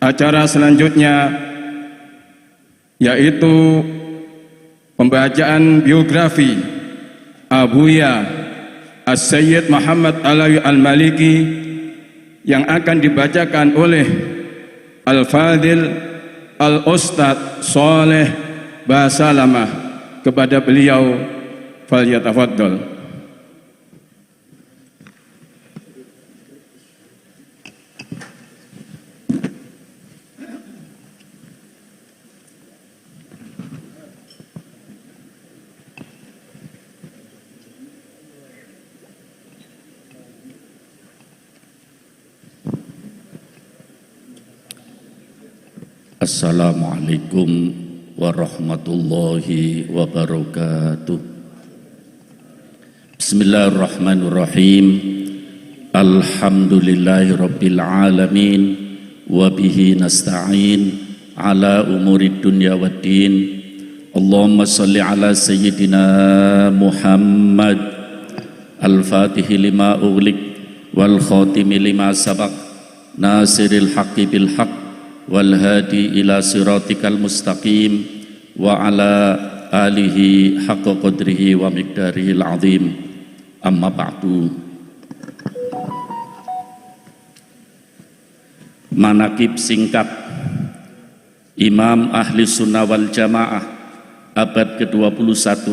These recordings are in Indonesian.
Acara selanjutnya yaitu pembacaan biografi Abuya As-Sayyid Muhammad Alawi Al-Maliki yang akan dibacakan oleh Al-Fadil Al-Ustadz Saleh Basalamah. Kepada beliau falyatafaddal. Assalamualaikum warahmatullahi wabarakatuh. Bismillahirrahmanirrahim. Alhamdulillahi rabbil alamin. Wabihi nasta'in ala umurid dunya waddin. Allahumma salli ala sayyidina Muhammad al-fatihi lima ughliq wal khatimi lima sabaq nasiril haqqi bil haqq wal hadi ila siratikal mustaqim wa ala alihi haqqa qadrihi wa miqdarihil azim. Amma ba'du. Manaqib singkat Imam Ahli Sunnah wal Jamaah abad ke-21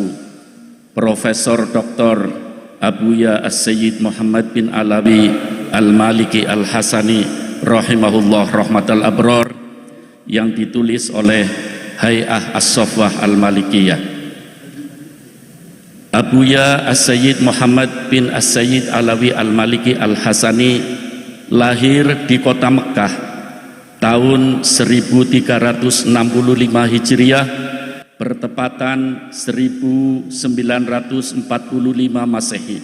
Profesor Dr. Abuya As-Sayyid Muhammad bin Alawi Al-Maliki Al-Hasani rahimahullah rahmatal abrar, yang ditulis oleh Hay'ah As-Sofwah Al-Malikiyah. Abuya As-Sayyid Muhammad bin As-Sayyid Alawi Al-Maliki Al-Hasani lahir di kota Mekah tahun 1365 Hijriah bertepatan 1945 Masehi.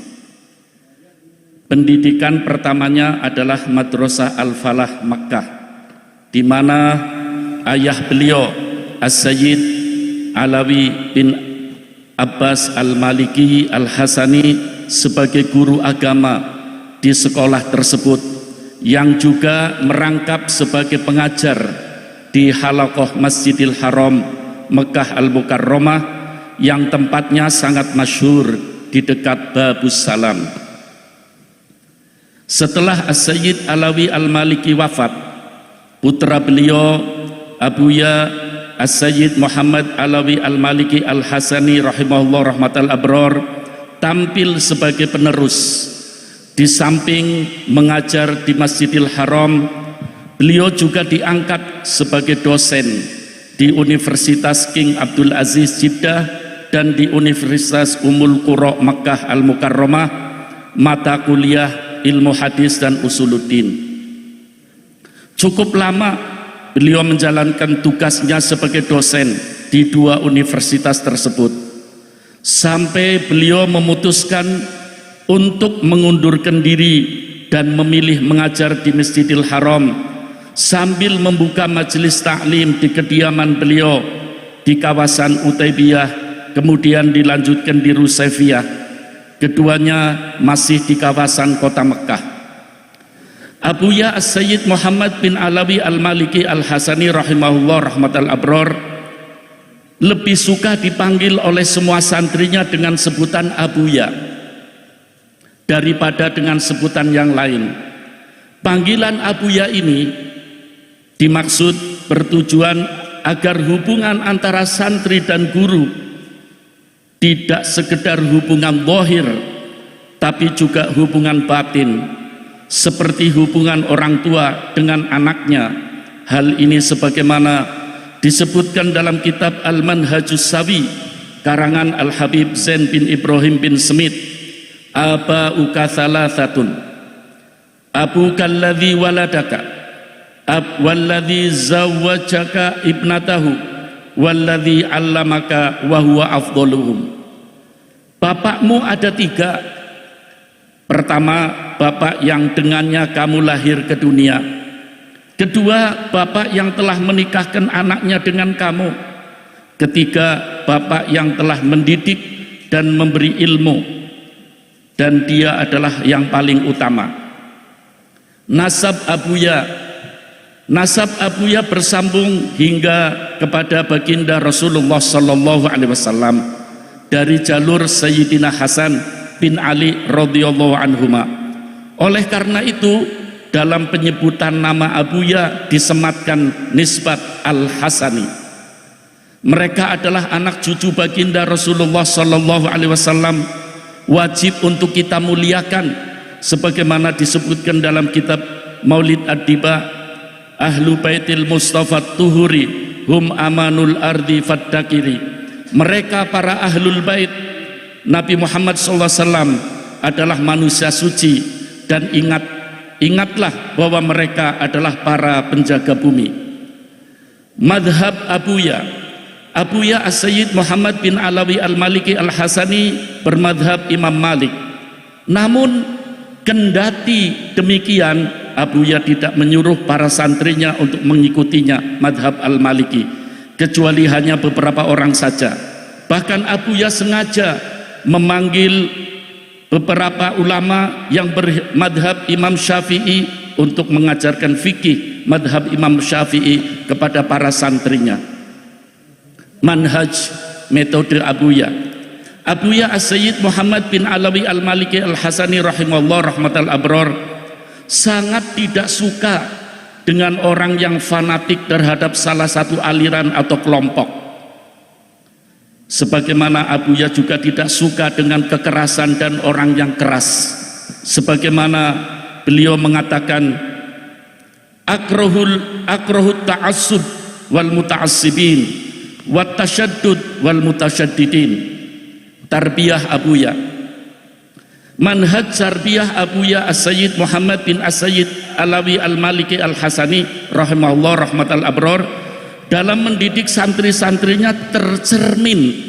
Pendidikan pertamanya adalah Madrasah Al-Falah Makkah, di mana ayah beliau As-Sayyid Alawi bin Abbas Al-Maliki Al-Hasani sebagai guru agama di sekolah tersebut, yang juga merangkap sebagai pengajar di Halaqah Masjidil Haram Mekah Al-Mukarramah, yang tempatnya sangat masyhur di dekat Babus Salam. Setelah As-Sayyid Alawi Al-Maliki wafat, putra beliau Abuya As-Sayyid Muhammad Alawi Al-Maliki Al-Hasani rahimahullah rahmatal abrar tampil sebagai penerus. Di samping mengajar di Masjidil Haram, beliau juga diangkat sebagai dosen di Universitas King Abdul Aziz Jeddah dan di Universitas Ummul Qura Makkah Al-Mukarramah, mata kuliah ilmu hadis dan usuluddin. Cukup lama beliau menjalankan tugasnya sebagai dosen di dua universitas tersebut, sampai beliau memutuskan untuk mengundurkan diri dan memilih mengajar di Masjidil Haram sambil membuka majelis taklim di kediaman beliau di kawasan Utaibiyah, kemudian dilanjutkan di Rusaifiyah. Keduanya masih di kawasan kota Mekah. Abuya As-Sayyid Muhammad bin Alawi Al-Maliki Al-Hasani rahimahullah rahmatal abrar lebih suka dipanggil oleh semua santrinya dengan sebutan Abuya daripada dengan sebutan yang lain. Panggilan Abuya ini dimaksud bertujuan agar hubungan antara santri dan guru tidak sekedar hubungan zahir, tapi juga hubungan batin, seperti hubungan orang tua dengan anaknya. Hal ini sebagaimana disebutkan dalam kitab Al-Manhajus Sawi karangan Al-Habib Zain bin Ibrahim bin Smith. Aba'uka thalathatun, abuka alladhi waladaka, walladhi zawwajaka ibnatahu, walladhi allamaka wa huwa afdaluhum. Bapakmu ada tiga. Pertama, bapak yang dengannya kamu lahir ke dunia. Kedua, bapak yang telah menikahkan anaknya dengan kamu. Ketiga, bapak yang telah mendidik dan memberi ilmu, dan dia adalah yang paling utama. Nasab Abuya Nasab Abuya bersambung hingga kepada baginda Rasulullah sallallahu alaihi wasallam dari jalur Sayyidina Hasan bin Ali radhiyallahu anhuma. Oleh karena itu, dalam penyebutan nama Abuya disematkan nisbat Al-Hasani. Mereka adalah anak cucu baginda Rasulullah sallallahu alaihi wasallam, wajib untuk kita muliakan sebagaimana disebutkan dalam kitab Maulid Ad-Diba, Ahlu Baitil Mustafa Tuhuri hum amanul ardi faddakiri. Mereka para ahlul bait Nabi Muhammad SAW adalah manusia suci, dan ingatlah bahwa mereka adalah para penjaga bumi. Madhab Abuya As-Sayyid Muhammad bin Alawi Al-Maliki Al-Hasani bermadhab Imam Malik. Namun kendati demikian, Abuya tidak menyuruh para santrinya untuk mengikutinya madhab Al-Maliki, kecuali hanya beberapa orang saja. Bahkan Abuya sengaja memanggil beberapa ulama yang bermadhab Imam Syafi'i untuk mengajarkan fikih madhab Imam Syafi'i kepada para santrinya. Manhaj metode Abuya As-Sayyid Muhammad bin Alawi Al-Maliki Al-Hasani rahimahullah rahmatal abror sangat tidak suka dengan orang yang fanatik terhadap salah satu aliran atau kelompok. Sebagaimana Abuya juga tidak suka dengan kekerasan dan orang yang keras. Sebagaimana beliau mengatakan, akrohut ta'assub wal muta'assibin wat tasyaddud wal mutasyaddidin. Tarbiyah Abuya. Manhaj tarbiyah Abuya As-Sayyid Muhammad bin As-Sayyid Alawi Al-Maliki Al-Hasani rahimahullah rahmatal abror dalam mendidik santri-santrinya tercermin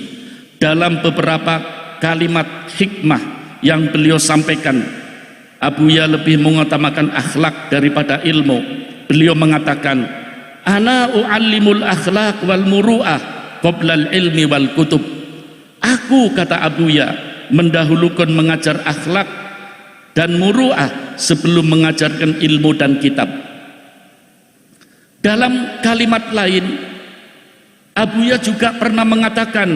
dalam beberapa kalimat hikmah yang beliau sampaikan. Abuya lebih mengutamakan akhlak daripada ilmu. Beliau mengatakan, ana u'allimul akhlak wal muru'ah qoblal ilmi wal kutub. Aku, kata Abuya, mendahulukan mengajar akhlak dan muru'ah sebelum mengajarkan ilmu dan kitab. Dalam kalimat lain, Abuya juga pernah mengatakan,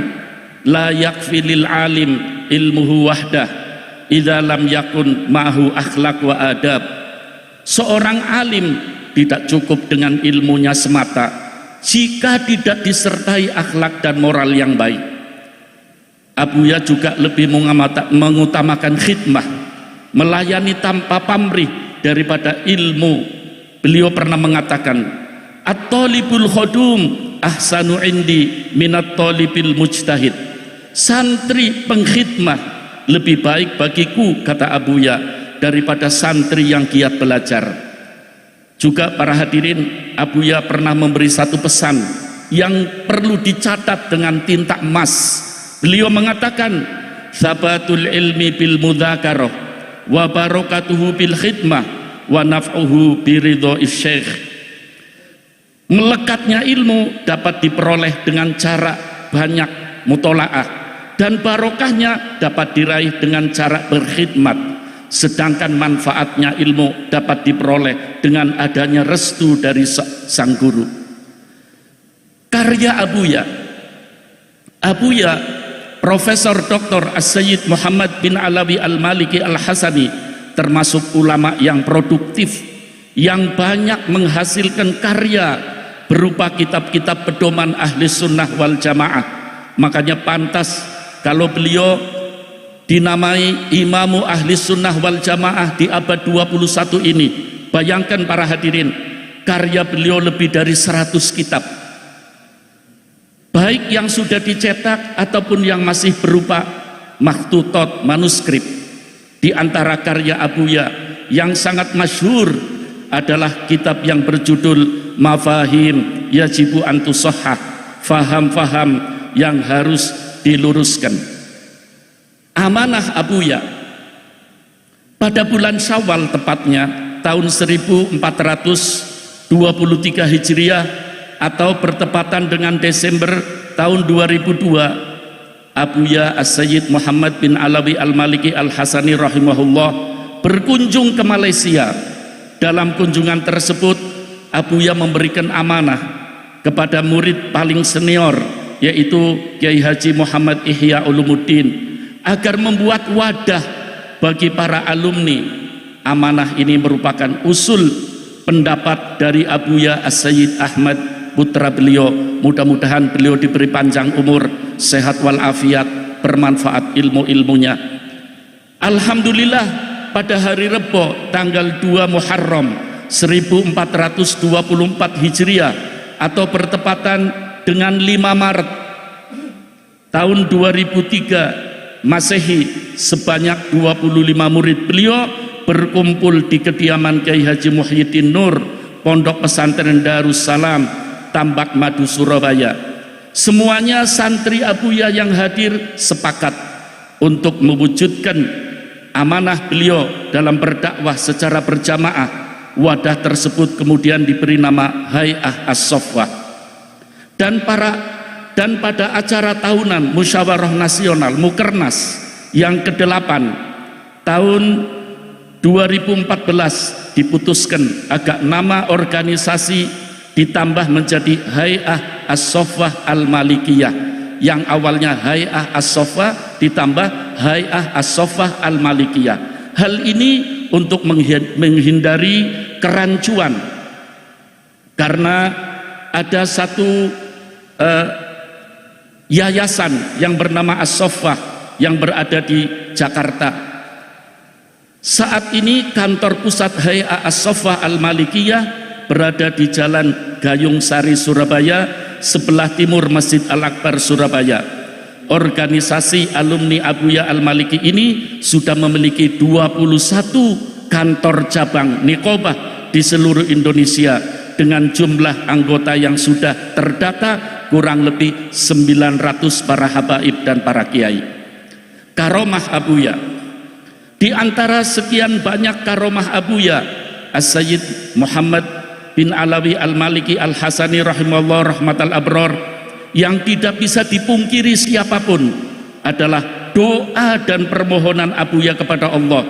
la yakfi lil alim ilmuhu wahdah idza lam yakun ma'hu akhlak wa adab. Seorang alim tidak cukup dengan ilmunya semata jika tidak disertai akhlak dan moral yang baik. Abuya juga lebih mengutamakan khidmah, melayani tanpa pamrih daripada ilmu. Beliau pernah mengatakan, at-talibul khudum ahsanu indi minat talibil mujtahid. Santri pengkhidmah lebih baik bagiku, kata Abuya, daripada santri yang giat belajar. Juga para hadirin, Abuya pernah memberi satu pesan yang perlu dicatat dengan tinta emas. Beliau mengatakan, sabatul ilmi bil mudzakarah wa barakatuhu bil khidmah wa naf'uhu biridho syekh. Melekatnya ilmu dapat diperoleh dengan cara banyak mutolaah, dan barokahnya dapat diraih dengan cara berkhidmat. Sedangkan manfaatnya ilmu dapat diperoleh dengan adanya restu dari sang guru. Karya Abuya Profesor Dr. As-Sayyid Muhammad bin Alawi Al-Maliki Al-Hasani termasuk ulama yang produktif, yang banyak menghasilkan karya berupa kitab-kitab pedoman ahli sunnah wal jamaah. Makanya pantas kalau beliau dinamai imamu ahli sunnah wal jamaah di abad 21 ini. Bayangkan para hadirin, karya beliau lebih dari 100 kitab, baik yang sudah dicetak ataupun yang masih berupa makhtutot, manuskrip. Di antara karya Abuya yang sangat masyhur adalah kitab yang berjudul Mafahim Yajibu Antusahhah, faham-faham yang harus diluruskan. Amanah Abuya pada bulan Syawal, tepatnya tahun 1423 Hijriah atau bertepatan dengan Desember tahun 2002, Abuya As-Sayyid Muhammad bin Alawi Al-Maliki Al-Hasani rahimahullah berkunjung ke Malaysia. Dalam kunjungan tersebut Abuya memberikan amanah kepada murid paling senior, yaitu Kiai Haji Muhammad Ihya Ulumuddin, agar membuat wadah bagi para alumni. Amanah ini merupakan usul pendapat dari Abuya As-Sayyid Ahmad, putra beliau. Mudah-mudahan beliau diberi panjang umur, sehat walafiat, bermanfaat ilmu-ilmunya. Alhamdulillah, pada hari Rebo tanggal 2 Muharram 1424 Hijriah atau bertepatan dengan 5 Maret tahun 2003 Masehi, sebanyak 25 murid beliau berkumpul di kediaman Kiai Haji Muhyiddin Nur, Pondok Pesantren Darussalam, Tambak Madu, Surabaya. Semuanya santri Abuya yang hadir sepakat untuk mewujudkan amanah beliau dalam berdakwah secara berjamaah. Wadah tersebut kemudian diberi nama Hay'ah As-Soffah. Dan pada acara tahunan Musyawarah Nasional Mukernas yang ke-8 tahun 2014 diputuskan agar nama organisasi ditambah menjadi Hay'ah As-Soffah Al-Malikiyah, yang awalnya Hay'ah As-Soffah ditambah Hay'ah As-Soffah Al-Malikiyah. Hal ini untuk menghindari kerancuan, karena ada satu yayasan yang bernama As-Soffah yang berada di Jakarta. Saat ini kantor pusat Hay'ah As-Soffah Al-Malikiyah berada di Jalan Gayung Sari, Surabaya, sebelah timur Masjid Al-Akbar, Surabaya. Organisasi alumni Abuya Al-Maliki ini sudah memiliki 21 kantor cabang niqobah di seluruh Indonesia, dengan jumlah anggota yang sudah terdata kurang lebih 900 para habaib dan para kiai. Karomah Abuya, di antara sekian banyak karomah Abuya, As-Sayyid Muhammad bin Alawi Al-Maliki Al-Hasani rahimahullah rahmatal abror, yang tidak bisa dipungkiri siapapun adalah doa dan permohonan Abuya kepada Allah.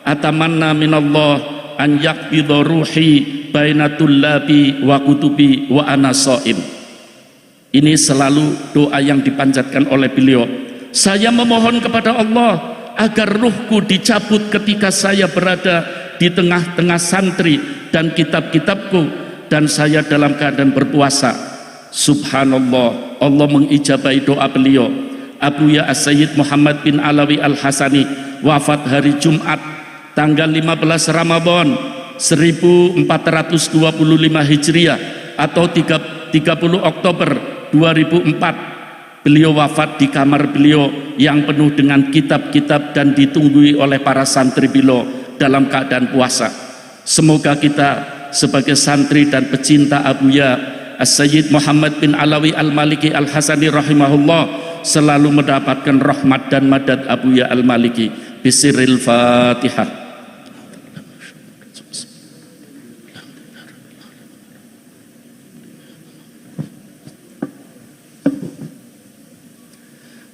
Atamanna minallah an yaqbidha ruhi bainatul labi wa kutubi wa ana shaim. Ini selalu doa yang dipanjatkan oleh beliau. Saya memohon kepada Allah agar ruhku dicabut ketika saya berada di tengah-tengah santri dan kitab-kitabku, dan saya dalam keadaan berpuasa. Subhanallah, Allah mengijabahi doa beliau. Abuya As-Sayyid Muhammad bin Alawi Al-Hasani wafat hari Jumat tanggal 15 Ramadan 1425 Hijriah atau 30 Oktober 2004. Beliau wafat di kamar beliau yang penuh dengan kitab-kitab dan ditunggui oleh para santri beliau dalam keadaan puasa. Semoga kita sebagai santri dan pecinta Abuya As-Sayyid Muhammad bin Alawi Al-Maliki Al-Hasani rahimahullah selalu mendapatkan rahmat dan madad Abuya Al-Maliki. Bisiril Fatihah.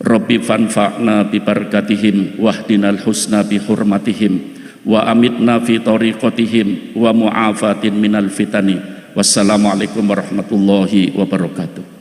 Rabbi fanfa'na bi barakatihim wahdinal husna bi hurmatihim wa amitna fi tariqatihim wa mu'afatin minal fitani. Wassalamualaikum warahmatullahi wabarakatuh.